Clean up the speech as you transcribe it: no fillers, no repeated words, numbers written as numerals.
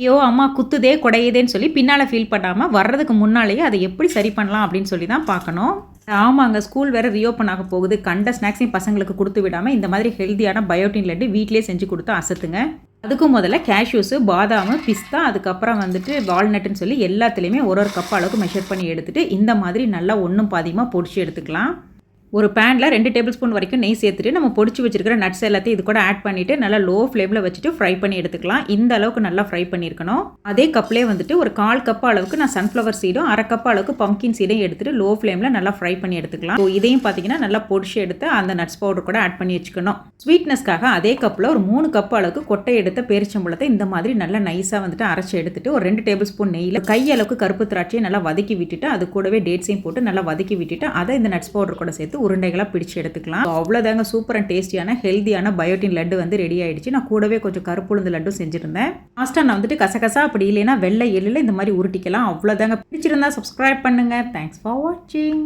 ஐயோ அம்மா குத்துதே குடையுதேன்னு சொல்லி பின்னால் ஃபீல் பண்ணாமல் வர்றதுக்கு முன்னாலேயே அதை எப்படி சரி பண்ணலாம் அப்படின்னு சொல்லி தான் பார்க்கணும். ஆமாங்க, ஸ்கூல் வேறு ரீஓப்பன் ஆக போகுது. கண்ட ஸ்நாக்ஸையும் பசங்களுக்கு கொடுத்து விடாமல் இந்த மாதிரி ஹெல்த்தியான பயோட்டின் லட்டு வீட்டிலே செஞ்சு கொடுத்து அசத்துங்க. அதுக்கும் முதல்ல கேஷ்யூஸு, பாதாம், பிஸ்தா, அதுக்கப்புறம் வந்துட்டு வால்நட்டுன்னு சொல்லி எல்லாத்துலேயுமே ஒரு கப் அளவுக்கு மெஷர் பண்ணி எடுத்துகிட்டு இந்த மாதிரி நல்லா ஒன்றும் பாதியமாக பொடிச்சு எடுத்துக்கலாம். ஒரு பேனில் 2 டேபிள் ஸ்பூன் வரைக்கும் நெய் சேர்த்துட்டு நம்ம பொடிச்சு வச்சிருக்கிற நட்ஸ் எல்லாத்தையும் இது கூட ஆட் பண்ணிவிட்டு நல்லா லோ ஃப்ளேமில் வச்சுட்டு ஃப்ரை பண்ணி எடுத்துக்கலாம். இந்த அளவுக்கு நல்லா ஃப்ரை பண்ணியிருக்கணும். அதே கப்லேயே வந்துட்டு ஒரு 1/4 கப் அளவுக்கு நான் சன்ஃப்ளவர் சீடும் 1/2 கப் அளவுக்கு பம்கின் சீடையும் எடுத்துகிட்டு லோ ஃப்ளேமில் நல்லா ஃப்ரை பண்ணி எடுத்துக்கலாம். ஸோ இதையும் பார்த்தீங்கன்னா நல்லா பொடிச்சு எடுத்து அந்த நட்ஸ் பவுடர் கூட ஆட் பண்ணி வச்சுக்கணும். ஸ்வீட்னஸ்க்காக அதே கப்பில் ஒரு 3 கப் அளவுக்கு கொட்டை எடுத்த பேரிச்சம்பழத்தை இந்த மாதிரி நல்லா நைஸாக வந்துட்டு அரைச்சி எடுத்துட்டு ஒரு 2 டேபிள் ஸ்பூன் நெய்யில் கையளவுக்கு கருப்பு திராட்சையை நல்லா வதக்கி விட்டுட்டு அது கூடவே டேட்ஸையும் போட்டு நல்லா வதக்கி விட்டுட்டு அதை இந்த நட்ஸ் பவுடர் கூட சேர்த்து உருண்டைகளாக பிடிச்சு எடுத்துக்கலாம். அவ்வளோதாங்க, சூப்பர் அண்ட் டேஸ்டியான ஹெல்த்தியான பயோட்டின் லட்டு வந்து ரெடி ஆயிடுச்சு. நான் கூடவே கொஞ்சம் கருப்புளுந்து லட்டும் செஞ்சுருந்தேன். லாஸ்ட்டாக நான் வந்துட்டு கசகசா அப்படி இல்லைன்னா வெள்ளை எள்ளில் இந்த மாதிரி உருட்டிக்கலாம். அவ்வளோதாங்க. பிடிச்சிருந்தா சப்ஸ்கிரைப் பண்ணுங்க. தேங்க்ஸ் ஃபார் வாட்சிங்.